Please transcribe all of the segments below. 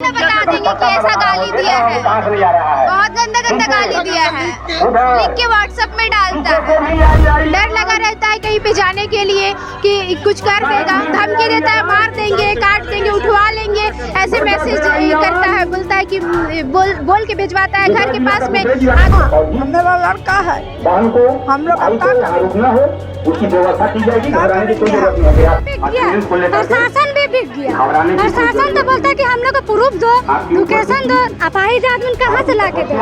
गंदा बता देंगे कि ऐसा गाली दिया है, बहुत गंदा गंदा गाली दिया है, लिख के व्हाट्सएप में डालता है। डर लगा रहता है कहीं पे जाने के लिए कि कुछ कर देगा, धमकी देता है, मार देंगे, काट देंगे, उठवा लेंगे, ऐसे मैसेज करता है, बोलता है कि बोल के भिजवाता है घर के पास में। मेरा लड़का है, हम लोग उसकी व्यवस्था की जाएगी, घबराने की कोई जरूरत नहीं है। प्रशासन भी बिक गया, प्रशासन तो बोलता है कि हम लोग को प्रूफ दो, लोकेशन दो, अपाहिज आदमी कहाँ से ला के दो,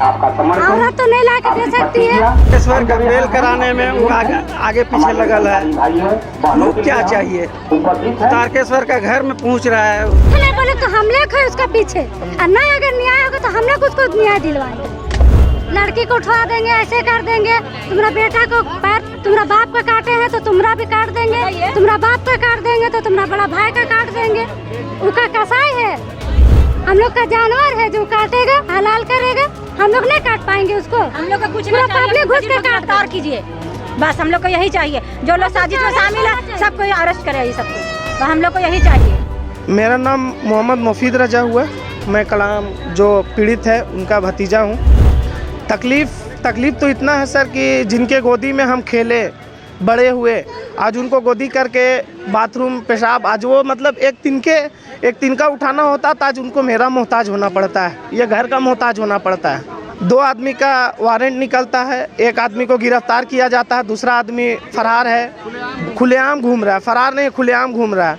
औरत तो नहीं ला के दे सकती है। तारकेश्वर का बेल कराने में आगे पीछे लगल है, लोग क्या चाहिए, तारकेश्वर का घर में पहुंच रहा है। बोले तो हम लोग है उसका पीछे, और नहीं अगर न्याय होगा तो हम लोग उसको न्याय दिलवाएंगे। लड़की को उठवा देंगे, ऐसे कर देंगे, तुम्हारा बेटा को पैर तुम्हारा बाप का काटे हैं तो तुम्हारा भी काट देंगे, तुम्हारा बाप का काट देंगे तो तुम्हारा बड़ा भाई का काट देंगे। उसका कसाई है, हम लोग का जानवर है, जो काटेगा हलाल करेगा, हम लोग नहीं काट पाएंगे उसको। हम लोग का कुछ नहीं, घुस के गिरफ्तार कीजिए, बस हम लोग को यही चाहिए। जो लोग साजिश में शामिल है सबको अरेस्ट करे, ये सबको तो हम लोग को यही चाहिए। मेरा नाम मोहम्मद मुफीद रजा हुआ, मैं कलाम जो पीड़ित है उनका भतीजा हूँ। तकलीफ़ तो इतना है सर कि जिनके गोदी में हम खेले बड़े हुए, आज उनको गोदी करके बाथरूम पेशाब, आज वो मतलब एक तिनका उठाना होता तो आज उनको मेरा मोहताज होना पड़ता है, ये घर का मोहताज होना पड़ता है। 2 आदमी का वारंट निकलता है, एक आदमी को गिरफ्तार किया जाता है, दूसरा आदमी फरार है, खुलेआम घूम रहा है, फरार नहीं खुलेआम घूम रहा है।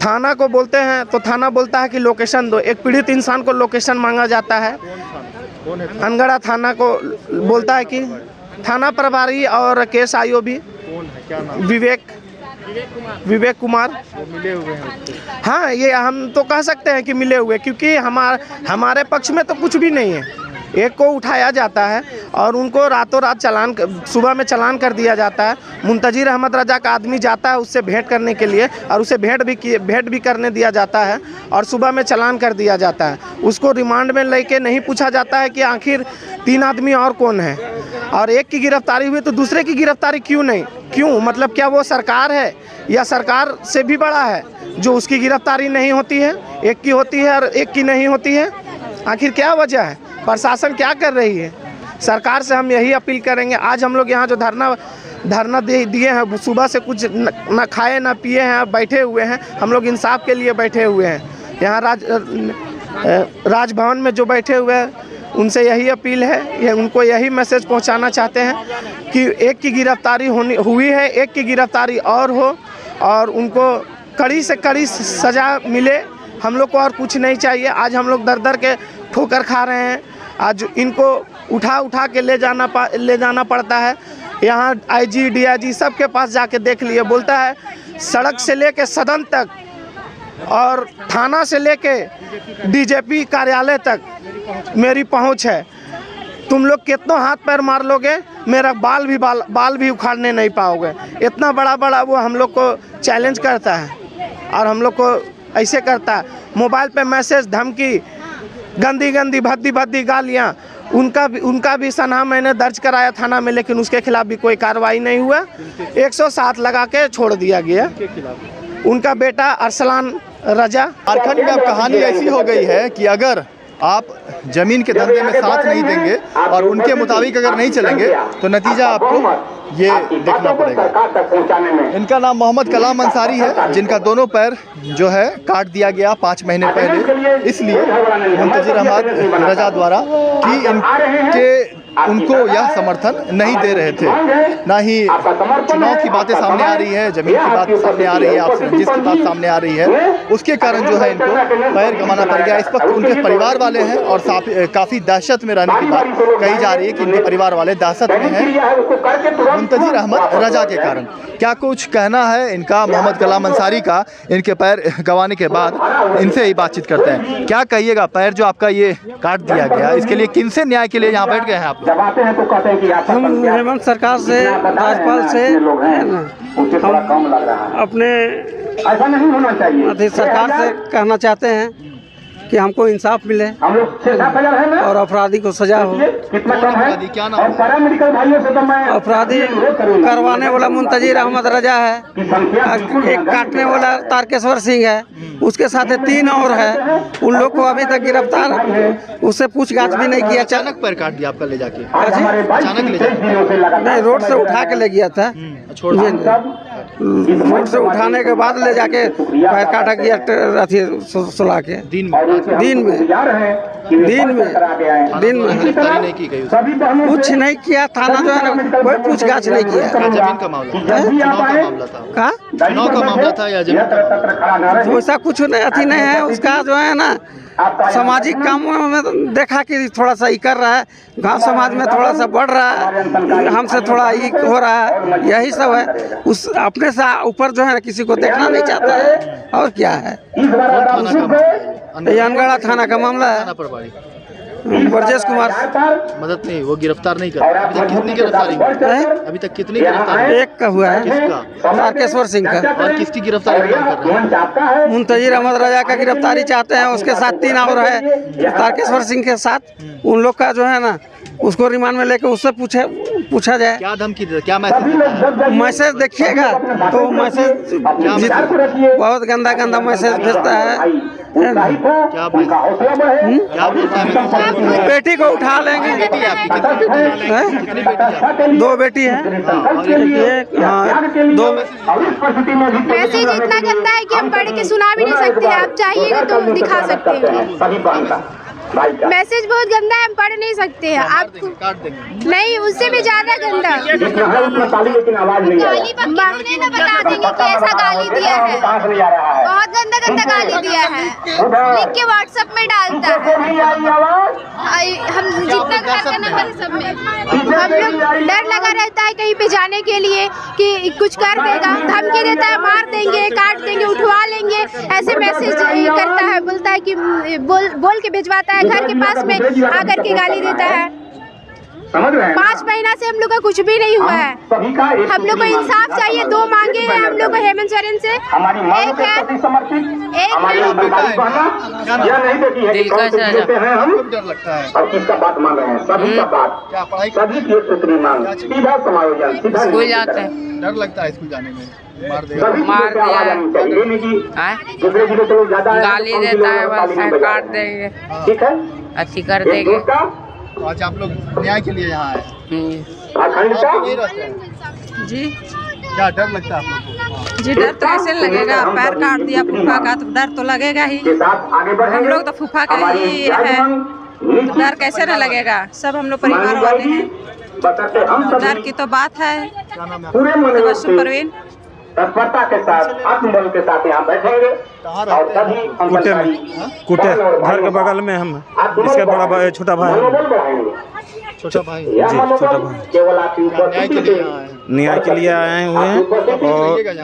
थाना को बोलते हैं तो थाना बोलता है कि लोकेशन दो, एक पीड़ित इंसान को लोकेशन मांगा जाता है। अनगढ़ा थाना को बोलता है कि थाना प्रभारी और केस आईओ भी विवेक कुमार मिले हुए हैं। हाँ, ये हम तो कह सकते हैं कि मिले हुए, क्योंकि हमारे पक्ष में तो कुछ भी नहीं है। एक को उठाया जाता है और उनको रातों रात सुबह में चालान कर दिया जाता है। मुंतजिर अहमद रजा का आदमी जाता है उससे भेंट करने के लिए, और उसे भेंट भी करने दिया जाता है, और सुबह में चालान कर दिया जाता है। उसको रिमांड में लेके नहीं पूछा जाता है कि आखिर 3 आदमी और कौन है, और एक की गिरफ्तारी हुई तो दूसरे की गिरफ्तारी क्यों नहीं, क्यों, मतलब क्या वो सरकार है या सरकार से भी बड़ा है जो उसकी गिरफ्तारी नहीं होती है, एक की होती है और एक की नहीं होती है? आखिर क्या वजह है, प्रशासन क्या कर रही है? सरकार से हम यही अपील करेंगे। आज हम लोग यहाँ जो धरना दिए हैं, सुबह से कुछ न खाए न पिए हैं, बैठे हुए हैं, हम लोग इंसाफ के लिए बैठे हुए हैं। यहाँ राजभवन में जो बैठे हुए हैं उनसे यही अपील है, उनको यही मैसेज पहुँचाना चाहते हैं कि एक की गिरफ्तारी हुई है, एक की गिरफ्तारी और हो, और उनको कड़ी से कड़ी सज़ा मिले। हम लोग को और कुछ नहीं चाहिए। आज हम लोग दर के ठोकर खा रहे हैं, आज इनको उठा के ले जाना पड़ता है। यहाँ IG DIG सबके पास जाके देख लिए, बोलता है सड़क से लेके सदन तक और थाना से लेके DJP कार्यालय तक मेरी पहुँच है। तुम लोग कितना हाथ पैर मार लोगे, मेरा बाल भी उखाड़ने नहीं पाओगे। इतना बड़ा वो हम लोग को चैलेंज करता है, और हम लोग को ऐसे करता है। मोबाइल पे मैसेज, धमकी, गंदी भद्दी गालियाँ, उनका भी सनहा मैंने दर्ज कराया थाना में, लेकिन उसके खिलाफ भी कोई कार्रवाई नहीं हुआ। 107 लगा के छोड़ दिया गया। उनका बेटा अरसलान रजा। झारखंड में अब कहानी ऐसी हो गई है कि अगर आप जमीन के धंधे में साथ नहीं देंगे और उनके मुताबिक अगर नहीं चलेंगे तो नतीजा आपको ये देखना पड़ेगा। इनका नाम मोहम्मद कलाम अंसारी है, जिनका दोनों पैर जो है काट दिया गया 5 महीने पहले, इसलिए मुंतजिर अहमद रजा द्वारा कि उनको यह समर्थन नहीं दे रहे थे। ना ही चुनाव की बातें सामने आ रही है, जमीन की बात सामने आ रही है, आपसे रंजिश की बात सामने आ रही है, उसके कारण जो है इनको पैर गंवाना पड़ गया। इस वक्त उनके परिवार वाले हैं और काफ़ी दहशत में रहने की बात कही जा रही है कि इनके परिवार वाले दहशत में हैं मुंतजिर अहमद रजा के कारण। क्या कुछ कहना है इनका, मोहम्मद कलाम अंसारी का, इनके पैर गंवाने के बाद इनसे ही बातचीत करते हैं। क्या कहिएगा, पैर जो आपका ये काट दिया गया, इसके लिए किनसे न्याय के लिए यहाँ बैठ गए हैं आप? हम हेमंत सरकार से, राज्यपाल से, हम अपने सरकार से कहना चाहते हैं कि हमको इंसाफ मिले हम लोग 6-7 हजार है ना, और अपराधी को सजा हो। कितना कम है। अपराधी क्या नाम है? और सारा मेडिकल भाइयों से तो मैं अपराधी करवाने वाला मुंतजीर अहमद रजा है, एक काटने वाला तारकेश्वर सिंह है, उसके साथ 3 और है। उन लोग को अभी तक गिरफ्तार, उससे पूछताछ भी नहीं किया। अचानक पैर काट दिया आपका ले जाके? अचानक ले नहीं, रोड से उठा के ले गया था, छोड़ दिया। रोड से उठाने के बाद ले जाके पैर काटा गया अथी सुला के। दिन में गिरफ्तारी नहीं की गई? कुछ नहीं किया, थाना जो है ना कोई पूछताछ नहीं किया। जमीन का मामला था? चुनाव का मामला था? कहा चुनाव का मामला था या जमीन का मामला था? वैसा कुछ नहीं अथी नहीं है। उसका जो है ना सामाजिक कामों में देखा कि थोड़ा सा ही कर रहा है, गांव समाज में थोड़ा सा बढ़ रहा है, हमसे थोड़ा ही हो रहा है, यही सब है। उस अपने से ऊपर जो है ना किसी को देखना नहीं चाहता है, और क्या है। ये अनगढ़ा थाना का मामला है। थाना प्रभारी ब्रजेश कुमार मदद नहीं, वो गिरफ्तार नहीं कर। अभी तक कितनी गिरफ्तारी हुई? है? अभी तक कितनी गिरफ्तारी? एक का हुआ है, किसका? तारकेश्वर सिंह का। और किसकी गिरफ्तारी की मांग कर रहे हैं? मुंतजीर अहमद रजा का गिरफ्तारी चाहते हैं, उसके साथ 3 और है तारकेश्वर सिंह के साथ। उन लोग का जो है ना उसको रिमांड में लेकर उससे पूछा जाए। क्या धमकी देता, क्या मैसेज? मैसेज देखिएगा तो मैसेज बहुत गंदा गंदा मैसेज भेजता है। क्या बोलता है? बेटी को उठा लेंगे। बेटी है आपकी? कितनी बेटी है? हैं? कितनी बेटी है? 2 बेटी है। और एक हाँ 2। मैसेज इतना गंदा है कि हम पढ़ के सुना भी नहीं सकते हैं। आप चाहिएगा तो दिखा सकते हैं। मैसेज बहुत गंदा है, हम पढ़ नहीं सकते हैं। आप काट देंगे। नहीं, उससे भी ज्यादा गंदा। गाली बकने तो बता देंगे कि ऐसा गाली दिया है, बहुत गंदा गंदा गाली दिया है, लिख के व्हाट्सएप में डालता है। हम जितना घर का नंबर है सब में हम लोग डर लगा रहता है कहीं पे जाने के लिए कि कुछ कर देगा, धमकी देता है, मार देंगे, काट देंगे, उठवा लेंगे, ऐसे मैसेज करता है, बोलता है कि बोल के भिजवाता है, घर के पास में आकर के गाली देता है। 5 महीना से हम लोग का कुछ भी नहीं हुआ है। हम लोग को इंसाफ चाहिए। 2 मांगे हैं हम लोग को हेमंत सोरेन से। एक है डर लगता है? और किसका बात मान रहे हैं? सभी का बात, क्या पढ़ाई सभी की सूत्री मांग, सीधा समायोजन, सीधा स्कूल जाते हैं, डर लगता है स्कूल जाने में? मार देगा? मार दिया, गाली देता है, बस काट देंगे, ठीक है, अच्छी कर देंगे। तो आज आप लोग न्याय के लिए यहाँ आए? अखंडता नहीं रहते हैं? जी क्या डर लगता है आप लोग को? जी डर तो ऐसे लगेगा, पैर काट दिया फूफा का तो डर तो लगेगा ही। के साथ आगे बढ़ेंगे। हम लोग तो फूफा का ही है, तो डर कैसे न लगेगा। सब हम लोग परिवार वाले हैं, बताते हम सभी डर की तो बात है। क्या नाम है? पूरे तबस्सुम मनोबल परवीन। तत्परता के साथ, आत्मबल के साथ यहाँ बैठेंगे और सभी हम कुटे घर के बगल में हम, इसका बड़ा भाई, छोटा भाई, मनोबल बढ़ाएंगे। छोटा भाई यह जी, छोटा मनोबल भाई। केवल आपकी न्याय के उपस्थिति लिए से यहाँ आए? न्याय के लिए आए हुए हैं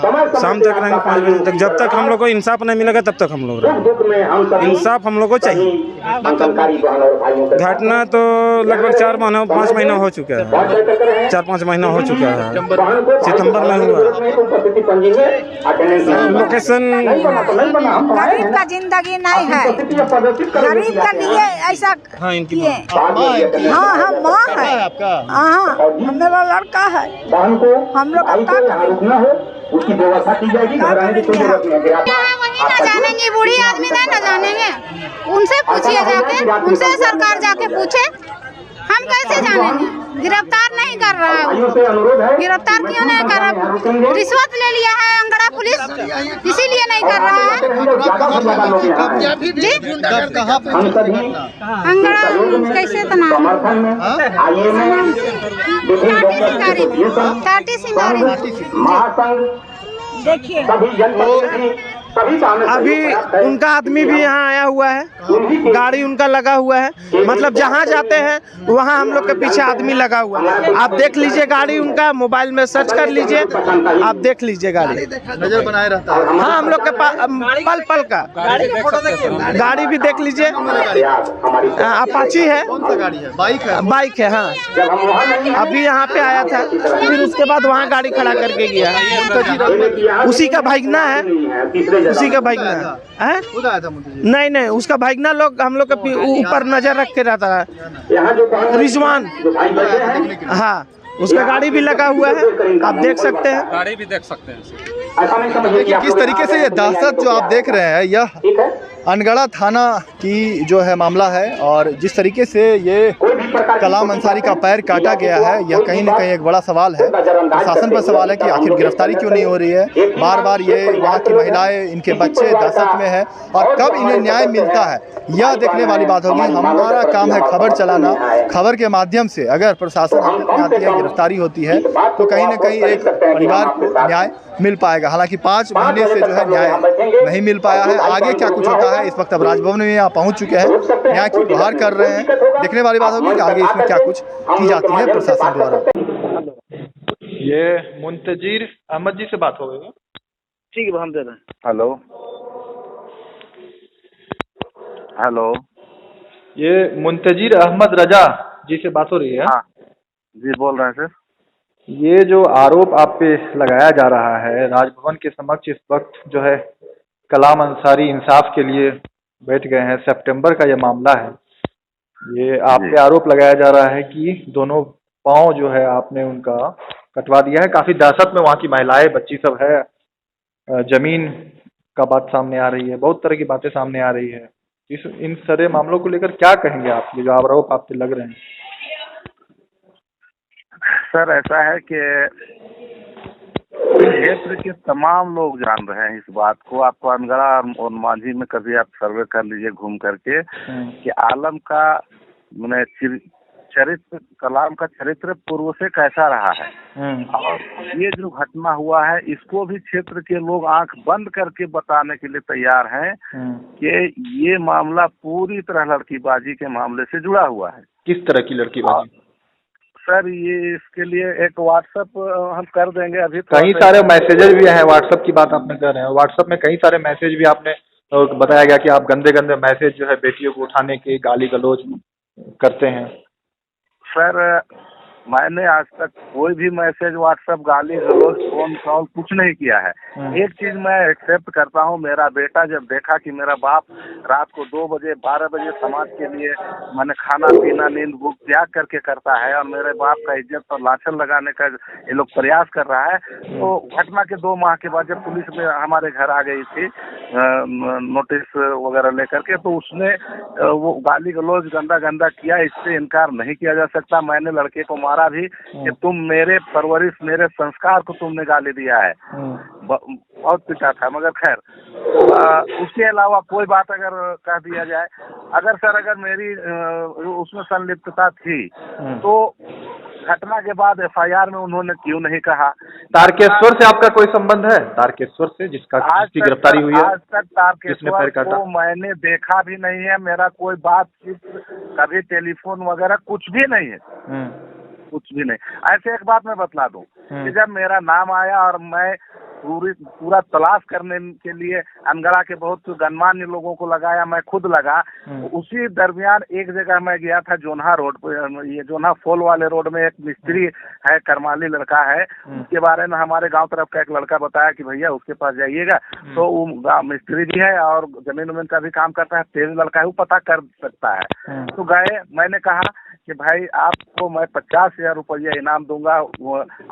और शाम तक रहेंगे 5 बजे तक। जब तक हम लोग को इंसाफ नहीं मिलेगा तब तक हम लोग रहेंगे। दुख में हम सभी इंसाफ हम लोग को चाहिए। आंदोलनकारी बहनों और भाइयों के साथ घटना तो लगभग 5 महीना हो चुका है, बहुत बेहतर कर रहे हैं। 4-5 महीना हो चुका है। बहन को सितंबर में हुआ। उपस्थिति पंजी में अटेंडेंस लोकेशन नहीं बना तो नहीं बना, हम तो आए हैं। गरीब का जिंदगी नहीं है, उपस्थिति अब प्रदर्शित करेंगे गरीब का लिए ऐसा हाँ इनकी किए। आप माँ है? हाँ हम माँ लड़का है। है आपका? हाँ मेरा लड़का है। बहन को हम लोग भाई को यहाँ रुकना हो, उसकी व्यवस्था की जाएगी। घबराने की कोई जरूरत नहीं है। वही ना जानेंगे, बूढ़ी आदमी नहीं ना जानेंगे। उनसे पूछिए जाके, उनसे सरकार जाके पूछे, हम कैसे जानेंगे। गिरफ्तार नहीं कर रहा है, भाइयों से अनुरोध है, गिरफ्तार क्यों नहीं कर रहा? रिश्वत ले लिया है अंगड़ा पुलिस, इसीलिए नहीं कर रहा है। कब कहाँ पे हम सभी अंगड़ा कैसे तना समर्थन में आइए में टाटी सिंगारी महासंघ देखिए सभी जनप्रतिनिधि सभी शामिल अभी उनका आदमी भी यहाँ आया हुआ है, गाड़ी उनका लगा हुआ है। मतलब जहाँ जाते हैं वहाँ हम लोग के पीछे आदमी लगा हुआ है। आप देख लीजिए गाड़ी उनका, मोबाइल में सर्च कर लीजिए, आप देख लीजिए गाड़ी। नजर बनाए रहता है? हाँ हम लोग के पास पल पल का गाड़ी भी देख लीजिए। अपाची है, कौन सा गाड़ी है? बाइक है? बाइक है। हाँ जब हम वहाँ नहीं अभी यहाँ पे आया था, फिर उसके बाद वहाँ गाड़ी खड़ा करके गया। हैं, उसी का भागना है। तीसरे उसी का भागना है। खुद आया था मुंतजिर? नहीं नहीं, उसका भागना लोग हम लोग के ऊपर नजर रख के रहता है। रिजवान, हाँ, उसका गाड़ी भी लगा हुआ है, आप देख सकते हैं। गाड़ी भी देख सकते हैं। देखिए किस तरीके से ये दहशत जो आप देख रहे हैं, यह अनगढ़ा थाना की जो है मामला है। और जिस तरीके से ये कलाम अंसारी का पैर काटा गया है, यह कहीं ना कहीं एक बड़ा सवाल है। प्रशासन पर सवाल है कि आखिर गिरफ्तारी क्यों नहीं हो रही है। बार बार ये वहाँ की महिलाएं, इनके बच्चे दहशत में हैं और कब इन्हें न्याय मिलता है यह देखने वाली बात होगी। हमारा काम है खबर चलाना। खबर के माध्यम से अगर प्रशासन हरकत में आती है, गिरफ्तारी होती है, तो कहीं ना कहीं एक परिवार को न्याय मिल पाएगा। हालांकि 5 महीने से जो है न्याय नहीं मिल पाया है। आगे क्या कुछ होता है, इस वक्त अब राजभवन में यहाँ पहुँच चुके हैं, न्याय की गुहार कर रहे हैं। देखने वाली बात होगी कि आगे इसमें क्या कुछ की जाती है प्रशासन द्वारा। ये मुंतजिर अहमद जी से बात हो गई। ठीक है, हम दे रहे हैं। हेलो हेलो, ये मुंतजिर अहमद रजा जी से बात हो रही है? हाँ जी, बोल रहे हैं सर। ये जो आरोप आप पे लगाया जा रहा है, राजभवन के समक्ष इस वक्त जो है कलाम अंसारी इंसाफ के लिए बैठ गए हैं। सितंबर का ये मामला है। ये आप पे आरोप लगाया जा रहा है कि दोनों पाँव जो है आपने उनका कटवा दिया है। काफी दहशत में वहाँ की महिलाएं, बच्ची सब है। जमीन का बात सामने आ रही है, बहुत तरह की बातें सामने आ रही है। इन सारे मामलों को लेकर क्या कहेंगे आप, ये जो आरोप आप पे लग रहे हैं? सर ऐसा है कि क्षेत्र के तमाम लोग जान रहे हैं इस बात को। आपको अनगढ़ा और मांझी में कभी आप सर्वे कर लीजिए घूम करके कि आलम का मैंने चरित्र, कलाम का चरित्र पूर्व से कैसा रहा है। और ये जो घटना हुआ है, इसको भी क्षेत्र के लोग आंख बंद करके बताने के लिए तैयार हैं कि ये मामला पूरी तरह लड़कीबाजी के मामले से जुड़ा हुआ है। किस तरह की लड़कीबाजी? सर ये इसके लिए एक व्हाट्सएप हम कर देंगे। अभी कई सारे मैसेजेस भी हैं। व्हाट्सएप की बात आपने कर रहे हैं, व्हाट्सएप में कई सारे मैसेज भी आपने बताया गया कि आप गंदे गंदे मैसेज जो है बेटियों को उठाने के, गाली गलौज करते हैं। सर मैंने आज तक कोई भी मैसेज, व्हाट्सएप, गाली गलौज, फोन कॉल कुछ नहीं किया है। एक चीज मैं एक्सेप्ट करता हूँ, मेरा बेटा जब देखा कि मेरा बाप रात को 2 बजे 12 बजे समाज के लिए मैंने खाना पीना नींद भूख त्याग करके करता है और मेरे बाप का इज्जत पर लाछन लगाने का ये लोग प्रयास कर रहा है, तो घटना के 2 माह के बाद जब पुलिस में हमारे घर आ गई थी नोटिस वगैरह लेकर के, तो उसने वो गाली गलौज गंदा गंदा किया। इससे इनकार नहीं किया जा सकता। मैंने लड़के को मारा भी कि तुम मेरे परवरिश, मेरे संस्कार को तुमने गाली दिया है। बहुत पिटा था, मगर खैर उसके अलावा कोई बात अगर कह दिया जाए, अगर सर अगर मेरी उसमें संलिप्तता थी तो घटना के बाद एफआईआर में उन्होंने क्यों नहीं कहा? तारकेश्वर से आपका कोई संबंध है? तारकेश्वर से जिसका गिरफ्तारी हुई है? आज तक तारकेश्वर को मैंने देखा भी नहीं है। मेरा कोई बातचीत, कभी टेलीफोन वगैरह कुछ भी नहीं है, कुछ भी नहीं। ऐसे एक बात मैं बतला दूं कि जब मेरा नाम आया और मैं पूरा तलाश करने के लिए अनगढ़ा के बहुत गणमान्य लोगों को लगाया, मैं खुद लगा। उसी दरमियान एक जगह मैं गया था, जोन्हा रोड पर, ये जोन्हा फॉल वाले रोड में एक मिस्त्री है, करमाली लड़का है, उसके बारे में हमारे गांव तरफ का एक लड़का बताया कि भैया उसके पास जाइएगा, तो वो मिस्त्री भी है और जमीन उमीन का भी काम करता है, तेज लड़का है, वो पता कर सकता है। तो गए, मैंने कहा कि भाई आपको मैं 50,000 रुपया इनाम दूंगा,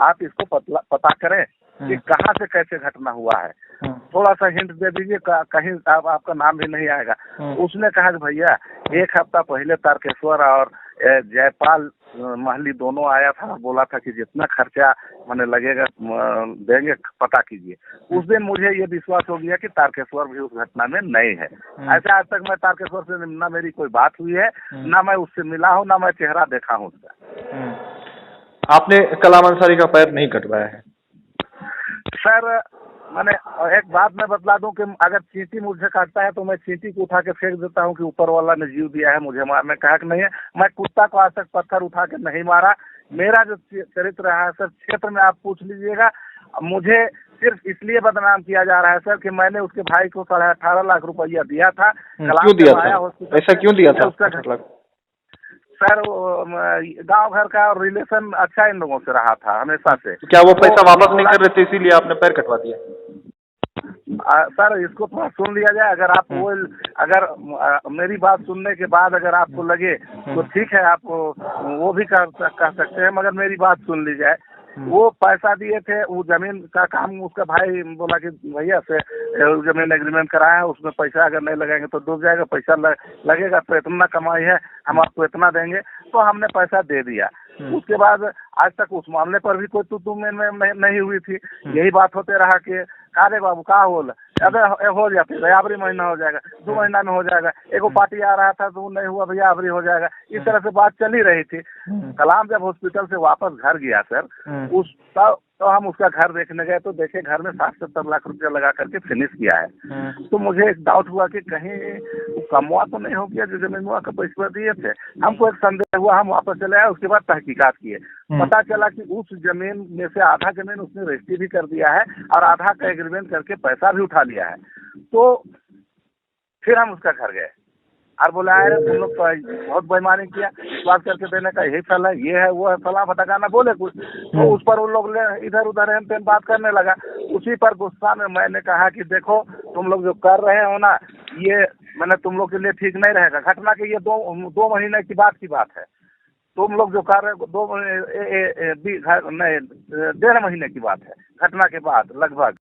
आप इसको पता करें कि कहाँ से कैसे घटना हुआ है, थोड़ा सा हिंट दे दीजिए, कहीं आपका नाम भी नहीं आएगा। उसने कहा कि भैया 1 हफ्ता पहले तारकेश्वर और जयपाल महली दोनों आया था, बोला था कि जितना खर्चा मैंने लगेगा देंगे, पता कीजिए। उस दिन मुझे ये विश्वास हो गया कि तारकेश्वर भी उस घटना में नहीं है। ऐसा आज तक मैं तारकेश्वर से ना मेरी कोई बात हुई है, ना मैं उससे मिला हूँ, ना मैं चेहरा देखा हूँ उसका। आपने कलाम अंसारी का पैर नहीं कटवाया है? सर मैंने एक बात मैं बतला दूं कि अगर चींटी मुझे काटता है तो मैं चींटी को उठा के फेंक देता हूं कि ऊपर वाला ने जीव दिया है, मुझे मारने का हक नहीं है। मैं कुत्ता को आज तक पत्थर उठा के नहीं मारा। मेरा जो चरित्र रहा है सर, क्षेत्र में आप पूछ लीजिएगा, मुझे सिर्फ इसलिए बदनाम किया जा रहा है सर कि मैंने उसके भाई को 18.5 लाख रुपया दिया था। क्यों दिया था? ऐसा क्यों दिया था? सर गांव घर का रिलेशन अच्छा इन लोगों से रहा था हमेशा से। क्या वो पैसा वापस नहीं कर रहे थे इसीलिए आपने पैर कटवा दिया? सर इसको थोड़ा सुन लिया जाए। अगर आप वो अगर मेरी बात सुनने के बाद अगर आपको लगे तो ठीक है, आप वो भी कह सकते हैं, मगर मेरी बात सुन ली जाए। वो पैसा दिए थे, वो जमीन का काम उसका भाई बोला कि भैया से जमीन एग्रीमेंट कराया है, उसमें पैसा अगर नहीं लगाएंगे तो डूब जाएगा, पैसा लगेगा तो इतना कमाई है, हम आपको इतना देंगे। तो हमने पैसा दे दिया। उसके बाद आज तक उस मामले पर भी कोई तू में नहीं हुई थी। यही बात होते रहा कि कारे बाबू का होल अबे हो जाती भैया अबरी महीना हो जाएगा, 2 महीना में हो जाएगा, एगो पार्टी आ रहा था तो नहीं हुआ भैया अबरी हो जाएगा। इस तरह से बात चली रही थी। कलाम जब हॉस्पिटल से वापस घर गया सर, उस तो हम उसका घर देखने गए तो देखे घर में 60-70 लाख रुपया लगा करके फिनिश किया है। तो मुझे एक डाउट हुआ कि कहीं कमवा तो नहीं हो गया जो जमीनुआ का पैसा दिए थे। हमको एक संदेह हुआ, हम वापस चले आए। उसके बाद तहकीकात किए, पता चला कि उस जमीन में से आधा जमीन उसने रजिस्ट्री भी कर दिया है और आधा का एग्रीमेंट करके पैसा भी उठा लिया है। तो फिर हम उसका घर गए और बोला है तुम लोग तो बहुत बेईमानी किया, विश्वास करके देने का यही फल है, ये है वो है, फला फटकाना बोले कुछ। तो उस पर वो लोग इधर उधर एन बात करने लगा। उसी पर गुस्सा में मैंने कहा कि देखो तुम लोग जो कर रहे हो ना, ये मैंने तुम लोग के लिए ठीक नहीं रहेगा। घटना के ये दो महीने की बात है। तुम लोग जो कर रहे हो 1.5 महीने की बात है। घटना के बाद लगभग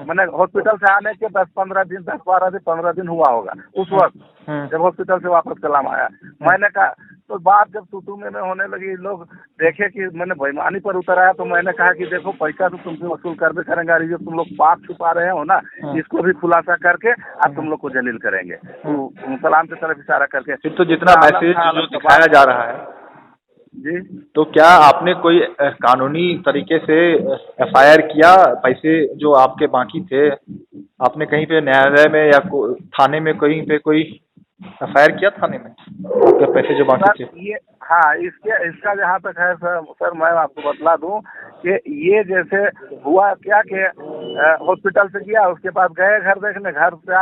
मैंने हॉस्पिटल से आने के 10-15 दिन 10-12 दिन 15 दिन हुआ होगा उस वक्त जब हॉस्पिटल से वापस कलाम आया। मैंने कहा तो बात जब तू में होने लगी, लोग देखे कि मैंने बेईमानी पर उतर आया, तो मैंने कहा कि देखो पैसा तो तुमसे वसूल करबे करेंगे, और जो तुम लोग पाप छुपा रहे हो ना, इसको भी खुलासा करके अब तुम लोग को जलील करेंगे। तो कलाम की तरफ इशारा करके फिर तो जितना मैसेज जो दिखाया जा रहा है जी, तो क्या आपने कोई कानूनी तरीके से एफआईआर किया? पैसे जो आपके बाकी थे आपने कहीं पे न्यायालय में या थाने में कहीं पे कोई एफआईआर किया थाने में आपके पैसे जो बाकी थे? ये हाँ, इसका जहाँ तक है सर मैं आपको बतला दूं कि ये जैसे हुआ क्या कि हॉस्पिटल से गया, उसके बाद गए घर देखने, घर से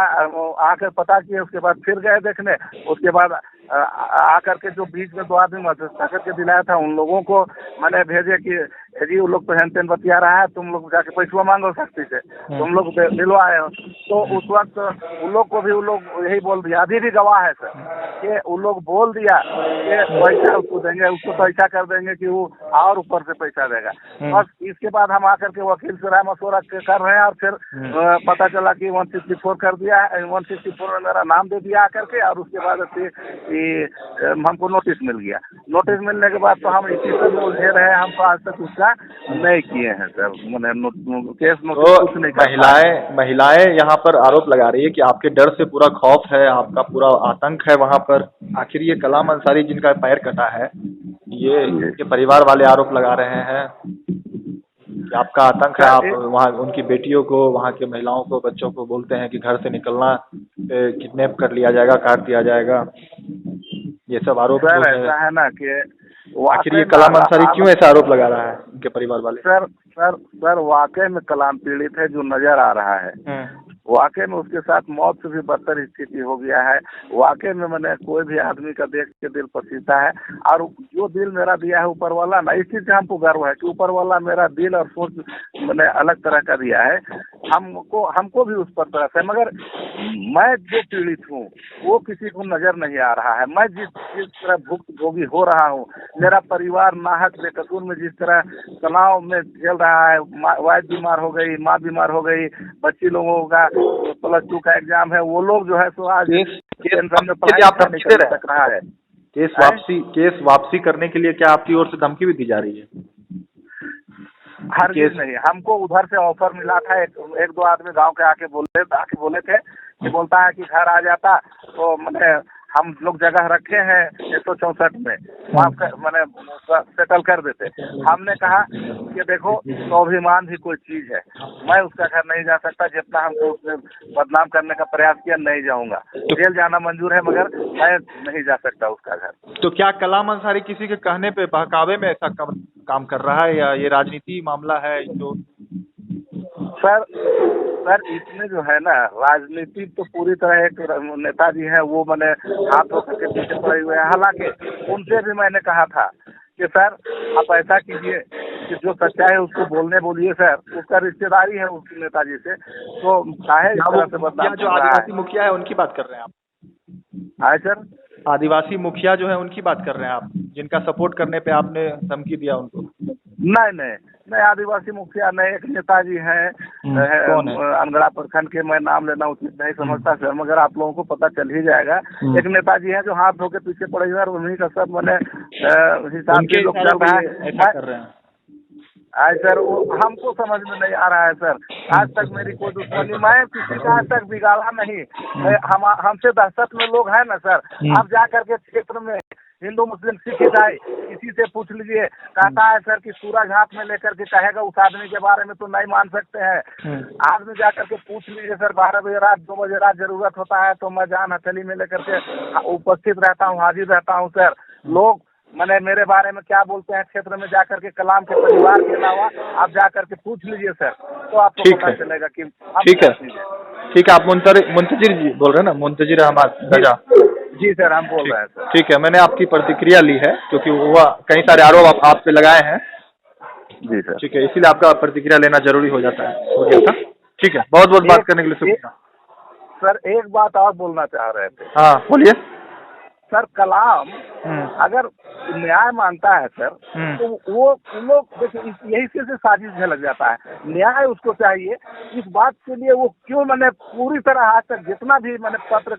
आकर पता किए, उसके बाद फिर गए देखने, उसके बाद आकर के जो बीच में 2 आदमी मध्यस्थता करके दिलाया था उन लोगों को मैंने भेजे कि जी वो लोग तो हेन तेन बतिया रहा है, तुम लोग जाके पैसा मांगो सख्ती से, तुम लोग दिलवाए हो। तो उस वक्त उन लोग को भी वो लोग यही बोल दिया, अभी भी गवाह है सर कि उन लोग बोल दिया कि पैसा उसको देंगे, उसको तो ऐसा कर देंगे कि वो और ऊपर से पैसा देगा। बस इसके बाद हम आकर के वकील से राय मशवरा कर रहे हैं और फिर पता चला कि 164 कर दिया है, 164 में मेरा नाम दे दिया आकर के, और उसके बाद हमको नोटिस मिल गया। नोटिस मिलने के बाद तो हम इसी पर उलझे रहे, हमको आज तक उसका नहीं किए हैं सर, मैंने केस नोटिस कुछ नहीं। महिलाएं यहाँ पर आरोप लगा रही है कि आपके डर से पूरा खौफ है, आपका पूरा आतंक है वहाँ पर। आखिर ये कलाम अंसारी जिनका पैर कटा है, ये परिवार वाले आरोप लगा रहे हैं कि आपका आतंक है। आप वहाँ उनकी बेटियों को, वहाँ के महिलाओं को, बच्चों को बोलते हैं कि घर से निकलना, किडनैप कर लिया जाएगा, काट दिया जाएगा। ये सब आरोप ऐसा है ना कि आखिर ये कलाम अंसारी क्यों ऐसा आरोप लगा रहा है उनके परिवार वाले? सर वाकई में कलाम पीड़ित है जो नजर आ रहा है। वाकई में उसके साथ मौत से भी बदतर स्थिति हो गया है। वाकई में मैंने कोई भी आदमी का देख के दिल पसीता है, और जो दिल मेरा दिया है ऊपर वाला ना, इस चीज से हमको गर्व है कि ऊपर वाला मेरा दिल और सोच मैंने अलग तरह का दिया है। हमको भी उस पर तरह से, मगर मैं जो पीड़ित हूँ वो किसी को नजर नहीं आ रहा है। मैं जिस तरह भुक्तभोगी हो रहा हूँ, मेरा परिवार नाहक बेकसूर में जिस तरह तनाव में झेल रहा है, वाइफ बीमार हो गई, माँ बीमार हो गई, बच्ची लोगों का +2 का एग्जाम है, वो लोग जो है सो आज टेंशन में पढ़ाई नहीं कर सक रहा है। केस वापसी करने के लिए क्या आपकी ओर से धमकी भी दी जा रही है? हर चीज नहीं, हमको उधर से ऑफर मिला था। एक 2 आदमी गांव के आके बोले थे कि बोलता है कि घर आ जाता तो मैंने हम लोग जगह रखे हैं 164 में, वहाँ मैंने सेटल कर देते। हमने कहा कि देखो स्वाभिमान भी कोई चीज है, मैं उसका घर नहीं जा सकता, जितना हमको उसने बदनाम करने का प्रयास किया नहीं जाऊंगा। जेल जाना मंजूर है मगर मैं नहीं जा सकता उसका घर। तो क्या कलाम अंसारी किसी के कहने पे, बहकावे में ऐसा काम कर रहा है, या ये राजनीति मामला है? जो सर इसमें जो है ना, राजनीति तो पूरी तरह, एक नेताजी है वो मैंने हाथ होकर के पीछे पड़े हुए हैं। हालांकि उनसे भी मैंने कहा था कि सर आप ऐसा कीजिए कि जो सच्चाई है उसको बोलिए सर। उसका रिश्तेदारी है उस नेताजी से, तो काहे इस तरह से बदनाम जो आदिवासी मुखिया है उनकी बात कर रहे हैं आप? हाँ सर, आदिवासी मुखिया जो है उनकी बात कर रहे हैं आप, जिनका सपोर्ट करने पे आपने धमकी दिया उनको? नहीं, आदिवासी मुखिया नहीं, एक नेताजी हैं अनगढ़ा प्रखंड के, मैं नाम लेना उचित नहीं समझता सर, मगर आप लोगों को पता चल ही जाएगा। एक नेताजी हैं जो हाथ धो के पीछे पड़े हुए, उन्हीं का सब मैंने हिसाब से लोग चल रहा है। ऐसा कर रहे हैं सर, वो हमको समझ में नहीं आ रहा है सर। आज तक मेरी कोई दुश्मनी, मैं किसी का आज तक बिगाड़ा नहीं। हमसे दहशत में लोग हैं ना सर। आप जा करके क्षेत्र में हिंदू मुस्लिम सिख ईसाई किसी से पूछ लीजिए, कहता है सर कि सूरज हाथ में लेकर के कहेगा उस आदमी के बारे में तो नहीं मान सकते हैं। आदमी जा करके पूछ लीजिए सर, 12 बजे रात 2 बजे रात जरूरत होता है तो मैं जान हथेली में लेकर के उपस्थित रहता हूँ, हाजिर रहता हूँ सर। लोग मैंने मेरे बारे में क्या बोलते हैं क्षेत्र में जाकर के, कलाम के परिवार के अलावा आप जाकर के पूछ लीजिए सर, तो आपको पता चलेगा कि ठीक है। आप मुंतजिर जी बोल रहे हैं ना? मुंतजिर अहमद रजा जी सर, हम बोल रहे हैं सर। ठीक है, मैंने आपकी प्रतिक्रिया ली है क्योंकि वो कई सारे आरोप आप पे लगाए हैं। जी सर, ठीक है, इसीलिए आपका प्रतिक्रिया लेना जरूरी हो जाता है, हो गया था। ठीक है, बहुत बहुत बात करने के लिए शुक्रिया सर। एक बात और बोलना चाह रहे थे। हाँ बोलिए सर। कलाम अगर न्याय मानता है सर, तो वो लोग देखिए यही से साजिश झलक जाता है। न्याय उसको चाहिए, इस बात के लिए वो क्यों मैंने पूरी तरह आज तक जितना भी मैंने पत्र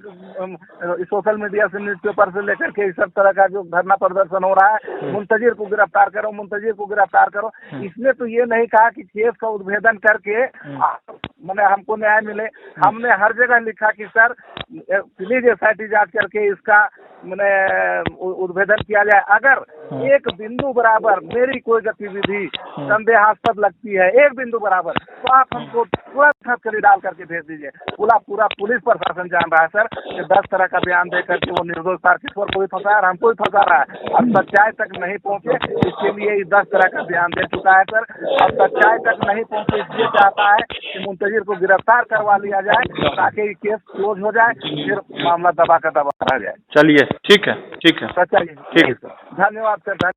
सोशल मीडिया से, न्यूज़पेपर से लेकर के इस सब तरह का जो धरना प्रदर्शन हो रहा है, मुंतजिर को गिरफ्तार करो, मुंतजिर को गिरफ्तार करो, इसने तो ये नहीं कहा कि केस का उद्भेदन करके मैंने हमको न्याय मिले। हमने हर जगह लिखा कि सर प्लीज SIT जांच करके इसका मैंने उद्भेदन किया जाए। अगर एक बिंदु बराबर मेरी कोई गतिविधि संदेहास्पद लगती है, एक बिंदु बराबर, तो आप हमको तुरंत हथकड़ी डाल करके भेज दीजिए। पूरा पुलिस प्रशासन जान रहा है सर कि 10 तरह का बयान दे करके वो निर्दोष तारकेश्वर को भी फंसा है, हमको भी फंसा रहा है। अब सच्चाई तक नहीं पहुँचे इसके लिए 10 तरह का बयान दे चुका है सर। अब सच्चाई तक नहीं पहुँचे इसलिए चाहता है कि मुंतजिर को गिरफ्तार करवा लिया जाए ताकि केस क्लोज हो जाए, फिर मामला दबा का दबा रह जाए। चलिए ठीक है सच्चाई ठीक है सर। धन्यवाद सर।